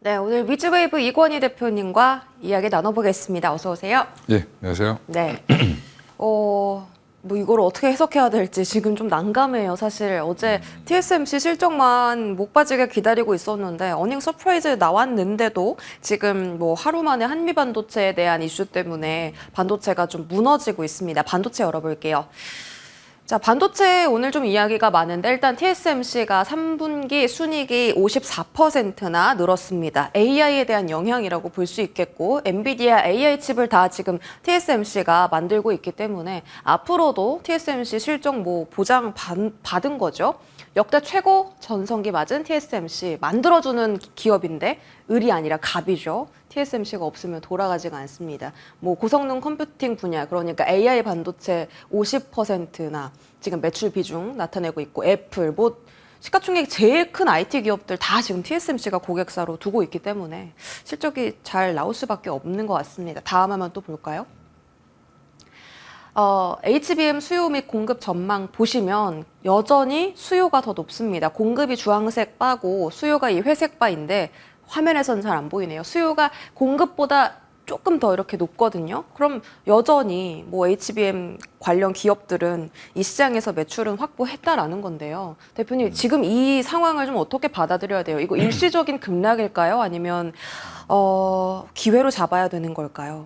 네, 오늘 위즈웨이브 이권희 대표님과 이야기 나눠보겠습니다. 어서 오세요. 예, 안녕하세요. 네. 뭐 이걸 어떻게 해석해야 될지 지금 좀 난감해요. 사실 어제 TSMC 실적만 목 빠지게 기다리고 있었는데 어닝 서프라이즈 나왔는데도 지금 뭐 하루 만에 한미 반도체에 대한 이슈 때문에 반도체가 좀 무너지고 있습니다. 반도체 열어볼게요. 자, 반도체 오늘 좀 이야기가 많은데 일단 TSMC가 3분기 순이익이 54%나 늘었습니다. AI에 대한 영향이라고 볼 수 있겠고 엔비디아 AI 칩을 다 지금 TSMC가 만들고 있기 때문에 앞으로도 TSMC 실적 뭐 보장 받은 거죠. 역대 최고 전성기 맞은 TSMC 만들어주는 기업인데 을이 아니라 갑이죠. TSMC가 없으면 돌아가지가 않습니다. 뭐 고성능 컴퓨팅 분야, 그러니까 AI 반도체 50%나 지금 매출 비중 나타내고 있고 애플, 뭐 시가총액 제일 큰 IT 기업들 다 지금 TSMC가 고객사로 두고 있기 때문에 실적이 잘 나올 수밖에 없는 것 같습니다. 다음 화면 또 볼까요? HBM 수요 및 공급 전망 보시면 여전히 수요가 더 높습니다. 공급이 주황색 바고 수요가 이 회색 바인데 화면에서는 잘 안 보이네요. 수요가 공급보다 조금 더 이렇게 높거든요. 그럼 여전히 뭐 HBM 관련 기업들은 이 시장에서 매출은 확보했다라는 건데요. 대표님, 지금 이 상황을 좀 어떻게 받아들여야 돼요? 이거 일시적인 급락일까요? 아니면 기회로 잡아야 되는 걸까요?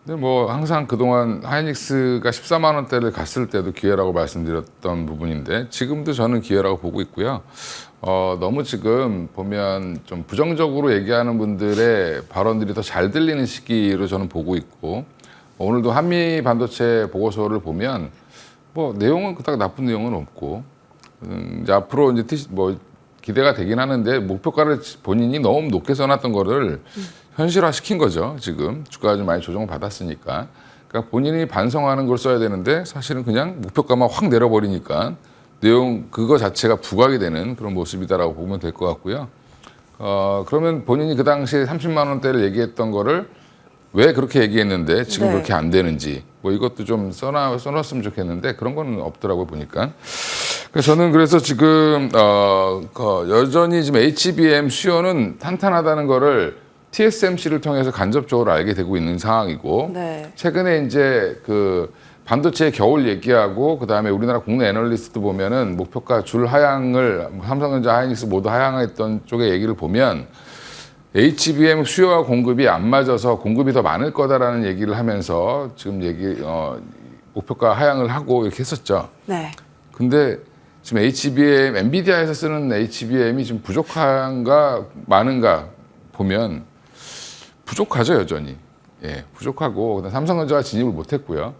근데 뭐 항상 그동안 하이닉스가 14만 원대를 갔을 때도 기회라고 말씀드렸던 부분인데 지금도 저는 기회라고 보고 있고요. 너무 지금 보면 좀 부정적으로 얘기하는 분들의 발언들이 더 잘 들리는 시기로 저는 보고 있고 오늘도 한미 반도체 보고서를 보면 뭐 내용은 그닥 나쁜 내용은 없고 이제 앞으로 이제 뭐 기대가 되긴 하는데 목표가를 본인이 너무 높게 써놨던 거를 현실화 시킨 거죠. 지금 주가가 좀 많이 조정을 받았으니까. 그러니까 본인이 반성하는 걸 써야 되는데 사실은 그냥 목표가만 확 내려버리니까 내용 그거 자체가 부각이 되는 그런 모습이다라고 보면 될 것 같고요. 그러면 본인이 그 당시에 30만 원대를 얘기했던 거를 왜 그렇게 얘기했는데 지금 네. 그렇게 안 되는지 뭐 이것도 좀 써놨으면 좋겠는데 그런 거는 없더라고요 보니까. 그래서 저는 그래서 지금 여전히 지금 HBM 수요는 탄탄하다는 거를 TSMC를 통해서 간접적으로 알게 되고 있는 상황이고 네. 최근에 이제 그 반도체 겨울 얘기하고 그다음에 우리나라 국내 애널리스트 보면은 목표가 줄 하향을 삼성전자, 하이닉스 모두 하향했던 쪽의 얘기를 보면 HBM 수요와 공급이 안 맞아서 공급이 더 많을 거다라는 얘기를 하면서 지금 목표가 하향을 하고 이렇게 했었죠. 네. 근데 지금 HBM, 엔비디아에서 쓰는 HBM이 지금 부족한가 많은가 보면 부족하죠, 여전히. 예, 부족하고 그다음 삼성전자가 진입을 못했고요.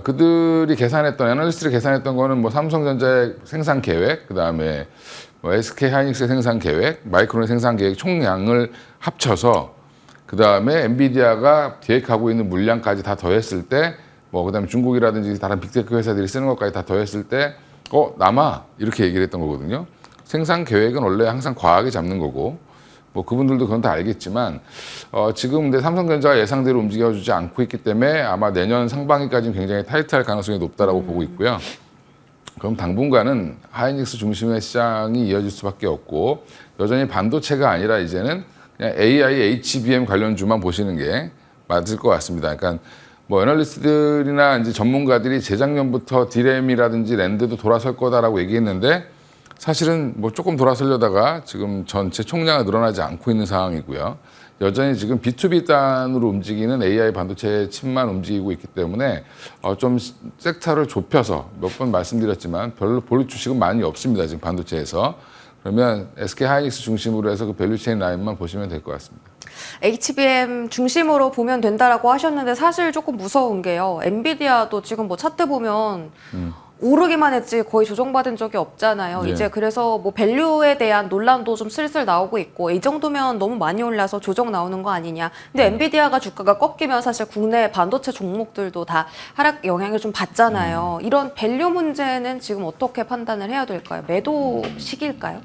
그들이 계산했던 애널리스트를 계산했던 거는 뭐 삼성전자의 생산 계획, 그다음에 뭐 SK 하이닉스의 생산 계획, 마이크론의 생산 계획 총량을 합쳐서 그다음에 엔비디아가 계획하고 있는 물량까지 다 더했을 때, 뭐 그다음에 중국이라든지 다른 빅테크 회사들이 쓰는 것까지 다 더했을 때, 남아 이렇게 얘기를 했던 거거든요. 생산 계획은 원래 항상 과하게 잡는 거고. 뭐 그분들도 그건 다 알겠지만 지금 근데 삼성전자가 예상대로 움직여주지 않고 있기 때문에 아마 내년 상반기까지는 굉장히 타이트할 가능성이 높다라고 보고 있고요. 그럼 당분간은 하이닉스 중심의 시장이 이어질 수밖에 없고 여전히 반도체가 아니라 이제는 그냥 AI, HBM 관련주만 보시는 게 맞을 것 같습니다. 그러니까 뭐 애널리스트들이나 이제 전문가들이 재작년부터 디램이라든지 랜드도 돌아설 거다라고 얘기했는데 사실은 뭐 조금 돌아서려다가 지금 전체 총량이 늘어나지 않고 있는 상황이고요. 여전히 지금 B2B 단으로 움직이는 AI 반도체 칩만 움직이고 있기 때문에 좀 섹터를 좁혀서 몇 번 말씀드렸지만 별로 볼 주식은 많이 없습니다. 지금 반도체에서. 그러면 SK 하이닉스 중심으로 해서 그 밸류체인 라인만 보시면 될 것 같습니다. HBM 중심으로 보면 된다라고 하셨는데 사실 조금 무서운 게요. 엔비디아도 지금 뭐 차트 보면 오르기만 했지 거의 조정받은 적이 없잖아요. 예. 이제 그래서 뭐 밸류에 대한 논란도 좀 슬슬 나오고 있고 이 정도면 너무 많이 올라서 조정 나오는 거 아니냐. 근데 엔비디아가 주가가 꺾이면 사실 국내 반도체 종목들도 다 하락 영향을 좀 받잖아요. 이런 밸류 문제는 지금 어떻게 판단을 해야 될까요? 매도 시기일까요?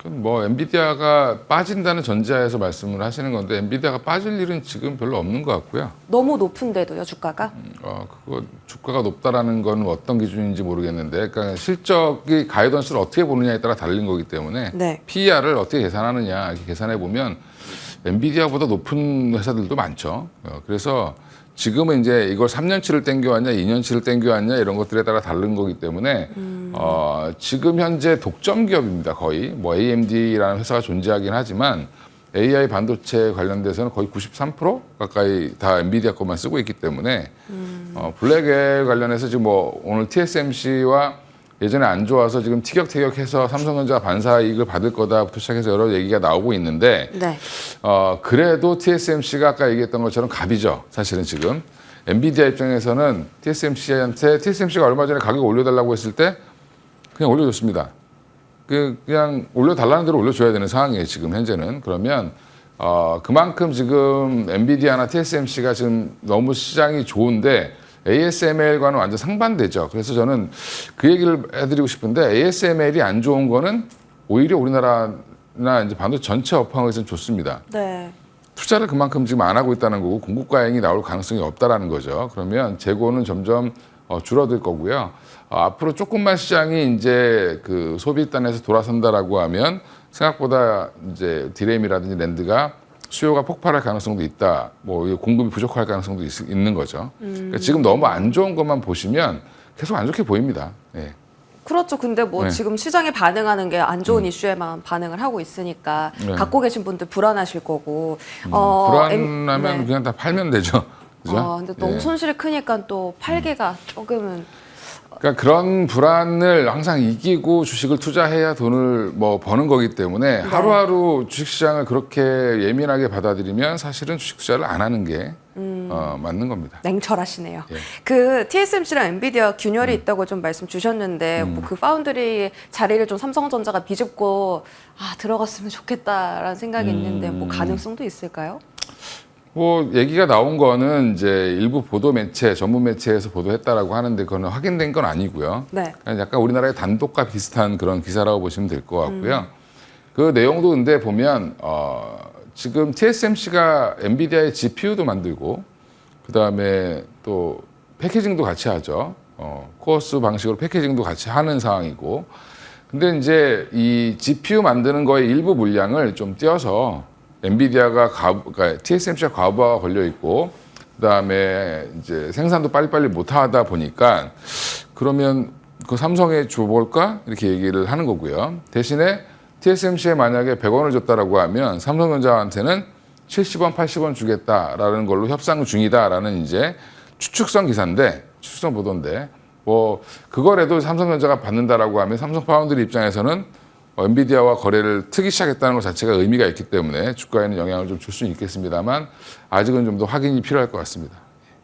뭐 엔비디아가 빠진다는 전제하에서 말씀을 하시는 건데 엔비디아가 빠질 일은 지금 별로 없는 것 같고요. 너무 높은데도요, 주가가? 그거 주가가 높다라는 건 어떤 기준인지 모르겠는데, 그러니까 실적이 가이던스를 어떻게 보느냐에 따라 달린 거기 때문에 네. PER을 어떻게 계산하느냐 이렇게 계산해 보면 엔비디아보다 높은 회사들도 많죠. 그래서 지금은 이제 이걸 3년치를 땡겨왔냐, 2년치를 땡겨왔냐 이런 것들에 따라 다른 거기 때문에 지금 현재 독점 기업입니다. 거의 뭐 AMD라는 회사가 존재하긴 하지만 AI 반도체 관련돼서는 거의 93% 가까이 다 엔비디아 것만 쓰고 있기 때문에 블랙에 관련해서 지금 뭐 오늘 TSMC와 예전에 안 좋아서 지금 티격태격해서 삼성전자가 반사 이익을 받을 거다부터 시작해서 여러 얘기가 나오고 있는데 네. 그래도 TSMC가 아까 얘기했던 것처럼 갑이죠. 사실은 지금 엔비디아 입장에서는 TSMC가 얼마 전에 가격 올려달라고 했을 때 그냥 올려줬습니다. 그냥 올려달라는 대로 올려줘야 되는 상황이에요. 지금 현재는. 그러면 그만큼 지금 엔비디아나 TSMC가 지금 너무 시장이 좋은데 ASML과는 완전 상반되죠. 그래서 저는 그 얘기를 해드리고 싶은데 ASML이 안 좋은 거는 오히려 우리나라나 이제 반도체 전체 업황에서는 좋습니다. 네. 투자를 그만큼 지금 안 하고 있다는 거고 공급 과잉이 나올 가능성이 없다라는 거죠. 그러면 재고는 점점 줄어들 거고요. 앞으로 조금만 시장이 이제 그 소비단에서 돌아선다라고 하면 생각보다 이제 디램이라든지 랜드가 수요가 폭발할 가능성도 있다. 뭐 공급이 부족할 가능성도 있는 거죠. 그러니까 지금 너무 안 좋은 것만 보시면 계속 안 좋게 보입니다. 예. 그렇죠. 근데 뭐 네. 지금 시장이 반응하는 게 안 좋은 이슈에만 반응을 하고 있으니까 네. 갖고 계신 분들 불안하실 거고. 불안하면 네. 그냥 다 팔면 되죠. 그죠? 근데 너무 예. 손실이 크니까 또 팔기가 조금은 그러니까 그런 불안을 항상 이기고 주식을 투자해야 돈을 뭐 버는 거기 때문에 하루하루 주식시장을 그렇게 예민하게 받아들이면 사실은 주식 투자를 안 하는 게 맞는 겁니다. 냉철하시네요. 예. 그 TSMC랑 엔비디아 균열이 있다고 좀 말씀 주셨는데 뭐 그 파운드리 자리를 좀 삼성전자가 비집고 들어갔으면 좋겠다라는 생각이 있는데 뭐 가능성도 있을까요? 뭐 얘기가 나온 거는 이제 일부 보도 매체, 전문 매체에서 보도했다라고 하는데 그거는 확인된 건 아니고요. 네. 그냥 약간 우리나라의 단독과 비슷한 그런 기사라고 보시면 될 것 같고요. 그 내용도 근데 보면 지금 TSMC가 엔비디아의 GPU도 만들고 그다음에 또 패키징도 같이 하죠. 코어스 방식으로 패키징도 같이 하는 상황이고. 근데 이제 이 GPU 만드는 거의 일부 물량을 좀 띄어서 엔비디아가 그러니까 TSMC가 과부하가 걸려 있고 그다음에 이제 생산도 빨리빨리 못 하다 보니까 그러면 그 삼성에 줘볼까 이렇게 얘기를 하는 거고요. 대신에 TSMC에 만약에 100원을 줬다라고 하면 삼성전자한테는 70원, 80원 주겠다라는 걸로 협상 중이다라는 이제 추측성 기사인데 추측성 보도인데 뭐 그거라도 삼성전자가 받는다라고 하면 삼성 파운드리 입장에서는 엔비디아와 거래를 트기 시작했다는 것 자체가 의미가 있기 때문에 주가에는 영향을 좀 줄 수는 있겠습니다만 아직은 좀 더 확인이 필요할 것 같습니다.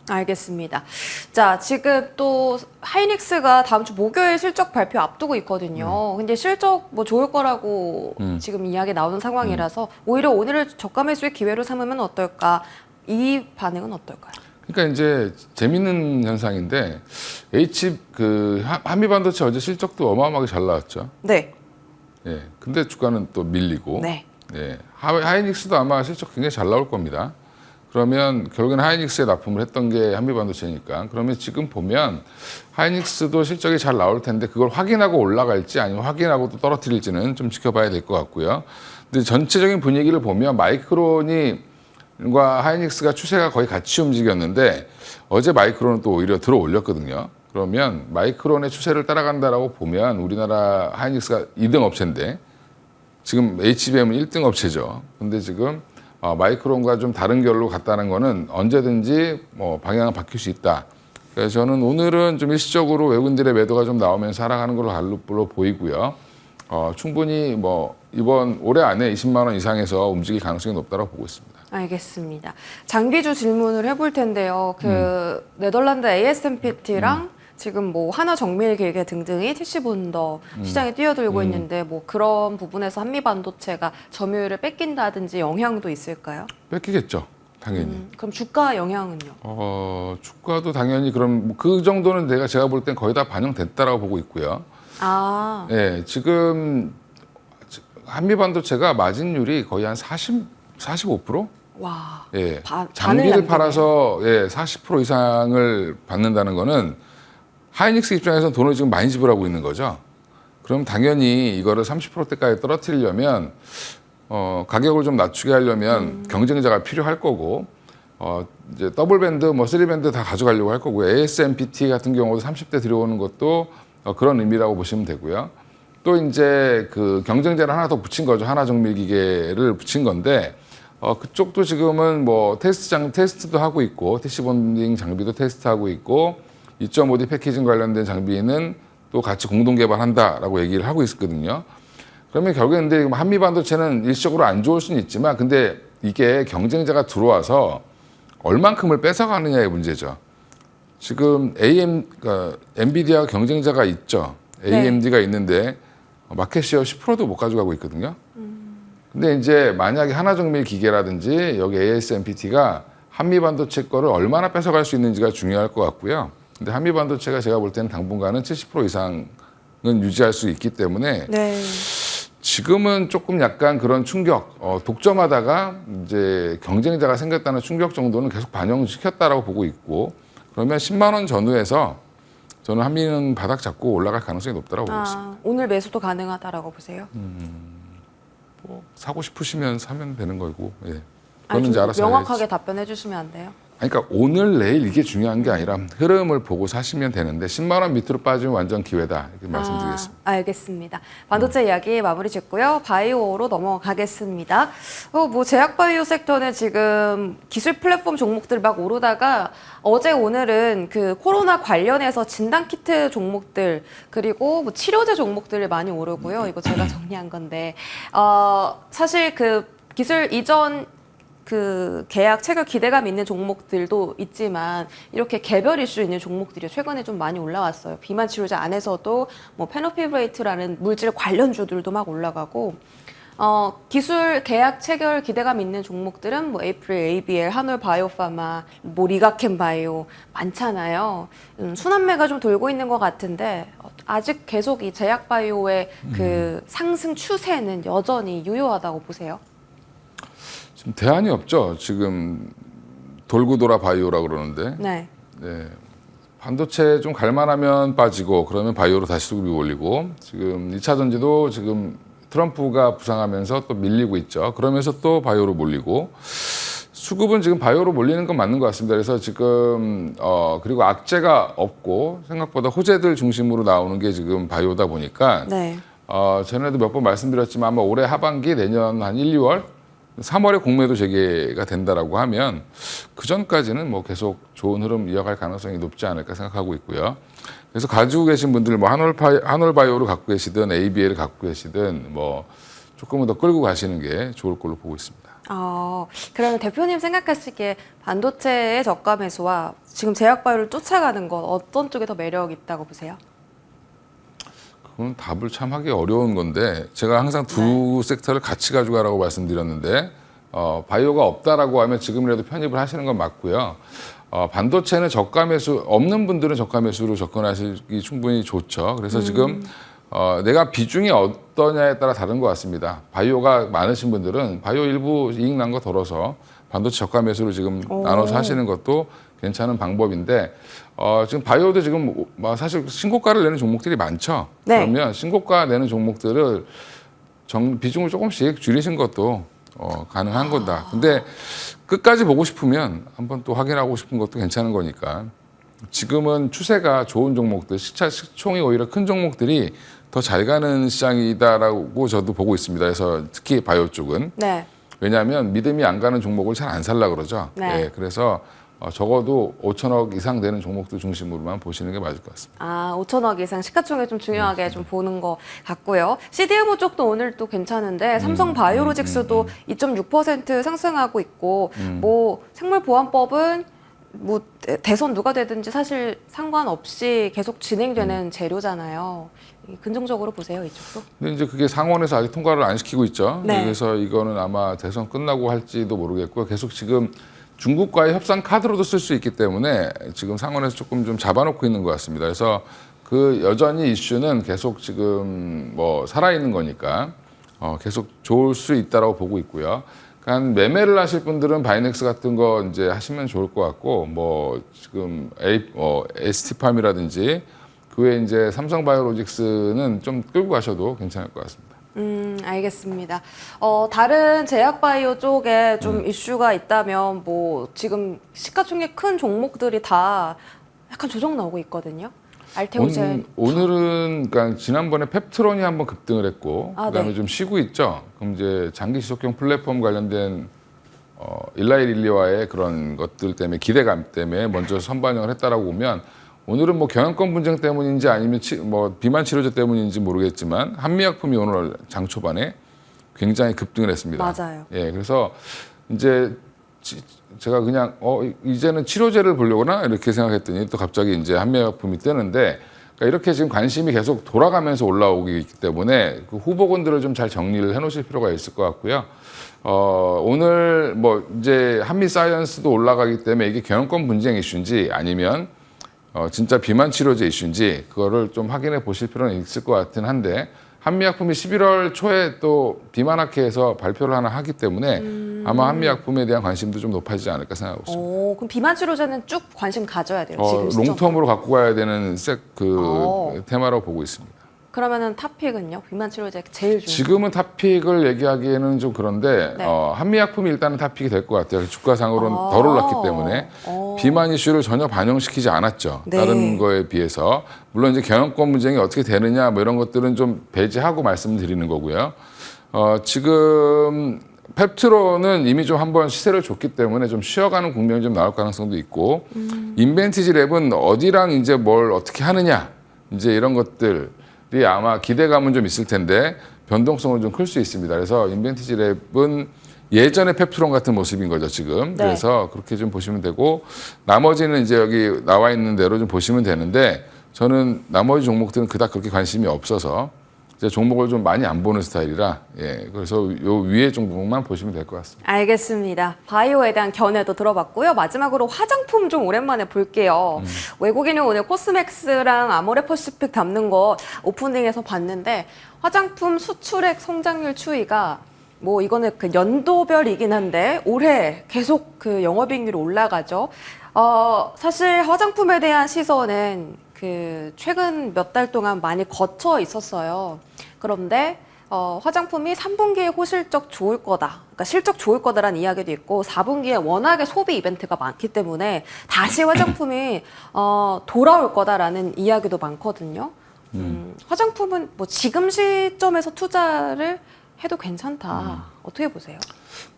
알겠습니다. 자, 지금 또 하이닉스가 다음 주 목요일 실적 발표 앞두고 있거든요. 근데 실적 뭐 좋을 거라고 지금 이야기 나오는 상황이라서 오히려 오늘을 저가 매수의 기회로 삼으면 어떨까? 이 반응은 어떨까요? 그러니까 이제 재밌는 현상인데 한미반도체 어제 실적도 어마어마하게 잘 나왔죠. 네. 예. 근데 주가는 또 밀리고. 네. 예. 하이닉스도 아마 실적 굉장히 잘 나올 겁니다. 그러면 결국에는 하이닉스에 납품을 했던 게 한미반도체니까. 그러면 지금 보면 하이닉스도 실적이 잘 나올 텐데 그걸 확인하고 올라갈지 아니면 확인하고 또 떨어뜨릴지는 좀 지켜봐야 될 것 같고요. 근데 전체적인 분위기를 보면 마이크론과 하이닉스가 추세가 거의 같이 움직였는데 어제 마이크론은 또 오히려 들어 올렸거든요. 그러면 마이크론의 추세를 따라간다라고 보면 우리나라 하이닉스가 2등 업체인데 지금 HBM은 1등 업체죠. 근데 지금 마이크론과 좀 다른 결로 갔다는 거는 언제든지 뭐 방향은 바뀔 수 있다. 그래서 저는 오늘은 좀 일시적으로 외국인들의 매도가 좀 나오면서 하락하는 걸로 보이고요. 충분히 뭐 이번 올해 안에 20만 원 이상에서 움직일 가능성이 높다고 보고 있습니다. 알겠습니다. 장비주 질문을 해볼 텐데요. 그 네덜란드 ASMPT랑 지금 뭐 하나정밀기계 등등이 TC본더 시장에 뛰어들고 있는데 뭐 그런 부분에서 한미반도체가 점유율을 뺏긴다든지 영향도 있을까요? 뺏기겠죠, 당연히. 그럼 주가 영향은요? 주가도 당연히 그럼 그 정도는 제가 볼 땐 거의 다 반영됐다라고 보고 있고요. 아, 예, 지금 한미 반도체가 마진율이 거의 한 45%? 와. 예. 반을 장비를 남기네요. 팔아서 예, 40% 이상을 받는다는 거는 하이닉스 입장에서는 돈을 지금 많이 지불하고 있는 거죠. 그럼 당연히 이거를 30%대까지 떨어뜨리려면 가격을 좀 낮추게 하려면 경쟁자가 필요할 거고 이제 더블 밴드, 뭐 쓰리 밴드 다 가져가려고 할 거고요. ASMPT 같은 경우도 30대 들여오는 것도 그런 의미라고 보시면 되고요. 또 이제 그 경쟁자를 하나 더 붙인 거죠. 하나 정밀 기계를 붙인 건데 그쪽도 지금은 뭐 테스트도 하고 있고 TC 본딩 장비도 테스트하고 있고 2.5D 패키징 관련된 장비는 또 같이 공동 개발한다라고 얘기를 하고 있거든요. 그러면 결국에 근데 한미 반도체는 일시적으로 안 좋을 수는 있지만 근데 이게 경쟁자가 들어와서 얼만큼을 뺏어가느냐의 문제죠. 지금 엔비디아 경쟁자가 있죠. AMD가 있는데 마켓시어 10%도 못 가져가고 있거든요. 근데 이제 만약에 하나정밀 기계라든지 여기 ASMPT가 한미 반도체 거를 얼마나 뺏어갈 수 있는지가 중요할 것 같고요. 근데 한미 반도체가 제가 볼 때는 당분간은 70% 이상은 유지할 수 있기 때문에 네. 지금은 조금 약간 그런 충격, 독점하다가 이제 경쟁자가 생겼다는 충격 정도는 계속 반영시켰다라고 보고 있고 그러면 10만 원 전후에서 저는 한미는 바닥 잡고 올라갈 가능성이 높다라고 보고 있습니다. 오늘 매수도 가능하다라고 보세요? 뭐 사고 싶으시면 사면 되는 거고, 예. 아니, 그거는 좀 이제 알아서 명확하게 해야지. 답변해 주시면 안 돼요? 아니, 그러니까 오늘 내일 이게 중요한 게 아니라 흐름을 보고 사시면 되는데 10만 원 밑으로 빠지면 완전 기회다 이렇게 말씀드리겠습니다. 알겠습니다. 반도체 이야기 마무리 짓고요. 바이오로 넘어가겠습니다. 뭐 제약 바이오 섹터는 지금 기술 플랫폼 종목들 막 오르다가 어제 오늘은 그 코로나 관련해서 진단 키트 종목들 그리고 뭐 치료제 종목들이 많이 오르고요. 이거 제가 정리한 건데 사실 그 기술 이전 그 계약 체결 기대감 있는 종목들도 있지만 이렇게 개별 이슈 있는 종목들이 최근에 좀 많이 올라왔어요. 비만 치료제 안에서도 뭐 페노피브레이트라는 물질 관련주들도 막 올라가고 기술 계약 체결 기대감 있는 종목들은 뭐 에이프릴 ABL, 한올 바이오파마, 뭐 리가켄 바이오 많잖아요. 순환매가 좀 돌고 있는 것 같은데 아직 계속 이 제약 바이오의 그 상승 추세는 여전히 유효하다고 보세요? 지금 대안이 없죠. 지금 돌고 돌아 바이오라 그러는데 네. 네. 반도체 좀 갈만하면 빠지고 그러면 바이오로 다시 수급이 올리고 지금 2차 전지도 지금 트럼프가 부상하면서 또 밀리고 있죠. 그러면서 또 바이오로 몰리고 수급은 지금 바이오로 몰리는 건 맞는 것 같습니다. 그래서 지금 그리고 악재가 없고 생각보다 호재들 중심으로 나오는 게 지금 바이오다 보니까 네. 전에도 몇 번 말씀드렸지만 아마 올해 하반기 내년 한 1, 2월 3월에 공매도 재개가 된다라고 하면 그 전까지는 뭐 계속 좋은 흐름 이어갈 가능성이 높지 않을까 생각하고 있고요. 그래서 가지고 계신 분들 뭐 한올바이오를 갖고 계시든 ABL을 갖고 계시든 뭐 조금은 더 끌고 가시는 게 좋을 걸로 보고 있습니다. 그러면 대표님 생각하시기에 반도체의 저가 매수와 지금 제약바이오를 쫓아가는 건 어떤 쪽에 더 매력 있다고 보세요? 그건 답을 참 하기 어려운 건데 제가 항상 두 섹터를 같이 가져가라고 말씀드렸는데 바이오가 없다라고 하면 지금이라도 편입을 하시는 건 맞고요. 반도체는 저가 매수 없는 분들은 저가 매수로 접근하시기 충분히 좋죠. 그래서 지금 내가 비중이 어떠냐에 따라 다른 것 같습니다. 바이오가 많으신 분들은 바이오 일부 이익 난 거 덜어서 반도체 저가 매수로 지금 나눠서 하시는 것도 괜찮은 방법인데 지금 바이오도 지금 사실 신고가를 내는 종목들이 많죠. 네. 그러면 신고가 내는 종목들을 비중을 조금씩 줄이신 것도 가능한 거다. 근데 끝까지 보고 싶으면 한번 또 확인하고 싶은 것도 괜찮은 거니까 지금은 추세가 좋은 종목들, 시총이 오히려 큰 종목들이 더 잘 가는 시장이다라고 저도 보고 있습니다. 그래서 특히 바이오 쪽은. 네. 왜냐하면 믿음이 안 가는 종목을 잘 안 살라 그러죠. 네. 예, 그래서 적어도 5천억 이상 되는 종목들 중심으로만 보시는 게 맞을 것 같습니다. 5천억 이상 시가총액 좀 중요하게 좀 보는 것 같고요. CDMO 쪽도 오늘 또 괜찮은데 삼성 바이오로직스도 2.6% 상승하고 있고 뭐 생물보안법은 뭐 대선 누가 되든지 사실 상관없이 계속 진행되는 재료잖아요. 긍정적으로 보세요, 이쪽도. 근데 이제 그게 상원에서 아직 통과를 안 시키고 있죠. 네. 그래서 이거는 아마 대선 끝나고 할지도 모르겠고요. 계속 지금 중국과의 협상 카드로도 쓸 수 있기 때문에 지금 상원에서 조금 좀 잡아놓고 있는 것 같습니다. 그래서 그 여전히 이슈는 계속 지금 뭐 살아있는 거니까 계속 좋을 수 있다라고 보고 있고요. 그러니까 매매를 하실 분들은 바이넥스 같은 거 이제 하시면 좋을 것 같고, 뭐 지금 ST팜이라든지 그 외에 이제 삼성바이오로직스는 좀 끌고 가셔도 괜찮을 것 같습니다. 알겠습니다. 다른 제약바이오 쪽에 좀 이슈가 있다면 뭐 지금 시가총액 큰 종목들이 다 약간 조정 나오고 있거든요. 알테오젠. 오늘은 그러니까 지난번에 펩트론이 한번 급등을 했고 그다음에 네. 좀 쉬고 있죠. 그럼 이제 장기 지속형 플랫폼 관련된 일라이 릴리와의 그런 것들 때문에 기대감 때문에 먼저 선반영을 했다라고 보면 오늘은 뭐 경영권 분쟁 때문인지 아니면 뭐 비만 치료제 때문인지 모르겠지만 한미약품이 오늘 장 초반에 굉장히 급등을 했습니다. 맞아요. 예, 그래서 이제 제가 그냥 이제는 치료제를 보려구나 이렇게 생각했더니 또 갑자기 이제 한미약품이 뜨는데 그러니까 이렇게 지금 관심이 계속 돌아가면서 올라오기 있기 때문에 그 후보군들을 좀 잘 정리를 해놓으실 필요가 있을 것 같고요. 오늘 뭐 이제 한미사이언스도 올라가기 때문에 이게 경영권 분쟁 이슈인지 아니면 진짜 비만 치료제 이슈인지 그거를 좀 확인해 보실 필요는 있을 것 같긴 한데 한미약품이 11월 초에 또 비만학회에서 발표를 하나 하기 때문에 아마 한미약품에 대한 관심도 좀 높아지지 않을까 생각하고 있습니다. 그럼 비만 치료제는 쭉 관심 가져야 돼요. 지금 시점. 롱텀으로 갖고 가야 되는 테마라고 보고 있습니다. 그러면은 탑픽은요? 비만 치료제 제일 좋은. 지금은 탑픽을 얘기하기에는 좀 그런데 네. 한미약품이 일단은 탑픽이 될 것 같아요. 주가상으로는 덜 올랐기 때문에 비만 이슈를 전혀 반영시키지 않았죠. 네. 다른 거에 비해서. 물론 이제 경영권 분쟁이 어떻게 되느냐 뭐 이런 것들은 좀 배제하고 말씀드리는 거고요. 지금 펩트론은 이미 좀 한번 시세를 줬기 때문에 좀 쉬어가는 국면이 좀 나올 가능성도 있고 인벤티지 랩은 어디랑 이제 뭘 어떻게 하느냐 이제 이런 것들 이 아마 기대감은 좀 있을 텐데 변동성은 좀 클 수 있습니다. 그래서 인벤티지 랩은 예전의 펩트론 같은 모습인 거죠, 지금. 네. 그래서 그렇게 좀 보시면 되고 나머지는 이제 여기 나와 있는 대로 좀 보시면 되는데 저는 나머지 종목들은 그닥 그렇게 관심이 없어서 이제 종목을 좀 많이 안 보는 스타일이라 그래서 요 위에 종목만 보시면 될 것 같습니다. 알겠습니다. 바이오에 대한 견해도 들어봤고요. 마지막으로 화장품 좀 오랜만에 볼게요. 외국인이 오늘 코스맥스랑 아모레퍼시픽 담는 거 오프닝에서 봤는데 화장품 수출액 성장률 추이가 뭐 이거는 그 연도별이긴 한데 올해 계속 그 영업이익률이 올라가죠. 사실 화장품에 대한 시선은 그 최근 몇 달 동안 많이 거쳐 있었어요. 그런데 화장품이 3분기에 호실적 좋을 거다. 그러니까 실적 좋을 거다라는 이야기도 있고 4분기에 워낙에 소비 이벤트가 많기 때문에 다시 화장품이 돌아올 거다라는 이야기도 많거든요. 화장품은 뭐 지금 시점에서 투자를 해도 괜찮다. 어떻게 보세요?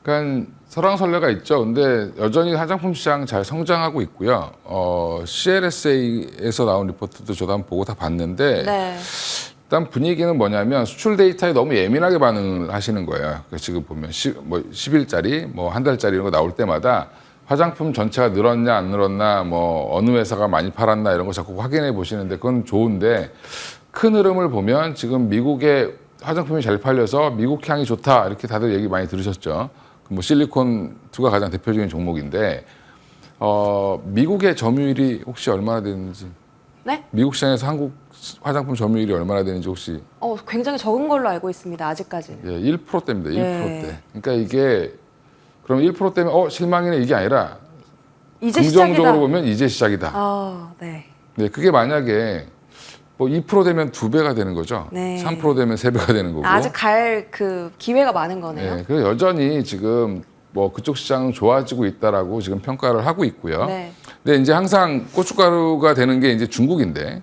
그러니까 설왕설래가 있죠. 근데 여전히 화장품 시장 잘 성장하고 있고요. CLSA에서 나온 리포트도 저도 한번 보고 다 봤는데 네. 일단 분위기는 뭐냐면 수출 데이터에 너무 예민하게 반응을 하시는 거예요. 그러니까 지금 보면 10일짜리, 뭐 한 달짜리 이런 거 나올 때마다 화장품 전체가 늘었냐 안 늘었나, 뭐 어느 회사가 많이 팔았나 이런 거 자꾸 확인해 보시는데 그건 좋은데 큰 흐름을 보면 지금 미국의 화장품이 잘 팔려서 미국 향이 좋다 이렇게 다들 얘기 많이 들으셨죠. 뭐 실리콘2가 가장 대표적인 종목인데 미국의 점유율이 혹시 얼마나 되는지? 네? 미국 시장에서 한국 화장품 점유율이 얼마나 되는지 혹시? 굉장히 적은 걸로 알고 있습니다. 아직까지는. 예, 1%대입니다. 1%대. 네. 그러니까 이게 그럼 1%대면 실망이네 이게 아니라 이제 긍정적으로 시작이다. 보면 이제 시작이다. 네. 네, 그게 만약에 뭐 2% 되면 2배가 되는 거죠. 네. 3% 되면 3배가 되는 거고. 아직 갈 그 기회가 많은 거네요. 네, 그래서 여전히 지금 뭐 그쪽 시장은 좋아지고 있다라고 지금 평가를 하고 있고요. 네. 근데 이제 항상 고춧가루가 되는 게 이제 중국인데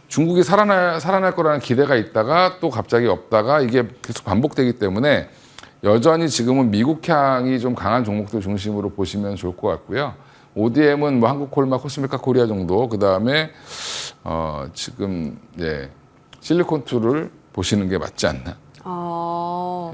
중국이 살아날 거라는 기대가 있다가 또 갑자기 없다가 이게 계속 반복되기 때문에 여전히 지금은 미국향이 좀 강한 종목들 중심으로 보시면 좋을 것 같고요. ODM은 뭐 한국콜마, 코스메카 코리아 정도, 그 다음에 지금 실리콘2를 보시는 게 맞지 않나.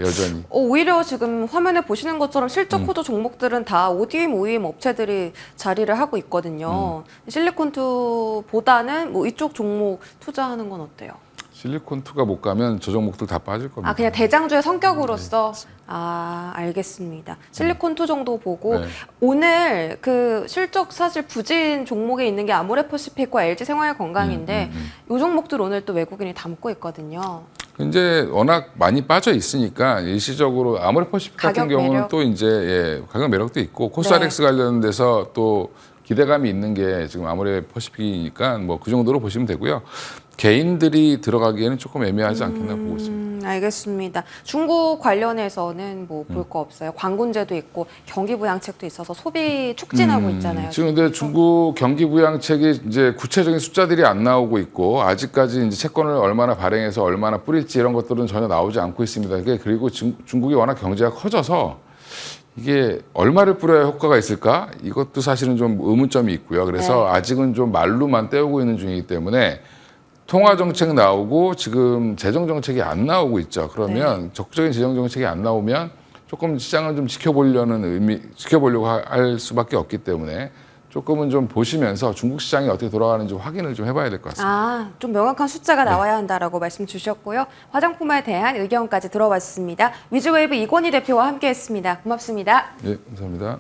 여전히. 오히려 지금 화면에 보시는 것처럼 실적 호조 종목들은 다 ODM 업체들이 자리를 하고 있거든요. 실리콘2보다는 뭐 이쪽 종목 투자하는 건 어때요? 실리콘2가 못 가면 저 종목들 다 빠질 겁니다. 그냥 대장주의 성격으로서? 알겠습니다. 실리콘2 정도 보고 네. 오늘 그 실적 사실 부진 종목에 있는 게 아모레퍼시픽과 LG생활건강인데 이 종목들 오늘 또 외국인이 담고 있거든요. 이제 워낙 많이 빠져 있으니까 일시적으로 아모레퍼시픽 같은 가격 경우는 매력? 또 이제 가격 매력도 있고 코스알엑스 관련돼서 또 기대감이 있는 게 지금 아모레퍼시픽이니까 뭐 그 정도로 보시면 되고요. 개인들이 들어가기에는 조금 애매하지 않겠나 보고 있습니다. 알겠습니다. 중국 관련해서는 뭐 볼 거 없어요. 관군제도 있고 경기부양책도 있어서 소비 촉진하고 있잖아요. 지금 근데 중국 경기 부양책이 이제 구체적인 숫자들이 안 나오고 있고 아직까지 이제 채권을 얼마나 발행해서 얼마나 뿌릴지 이런 것들은 전혀 나오지 않고 있습니다. 그리고 중국이 워낙 경제가 커져서 이게 얼마를 뿌려야 효과가 있을까? 이것도 사실은 좀 의문점이 있고요. 그래서 아직은 좀 말로만 때우고 있는 중이기 때문에 통화 정책 나오고 지금 재정 정책이 안 나오고 있죠. 그러면 적극적인 재정 정책이 안 나오면 조금 시장을 좀 지켜보려고 할 수밖에 없기 때문에 조금은 좀 보시면서 중국 시장이 어떻게 돌아가는지 확인을 좀 해봐야 될 것 같습니다. 좀 명확한 숫자가 나와야 한다라고 말씀 주셨고요. 화장품에 대한 의견까지 들어봤습니다. 위즈웨이브 이건희 대표와 함께했습니다. 고맙습니다. 네, 감사합니다.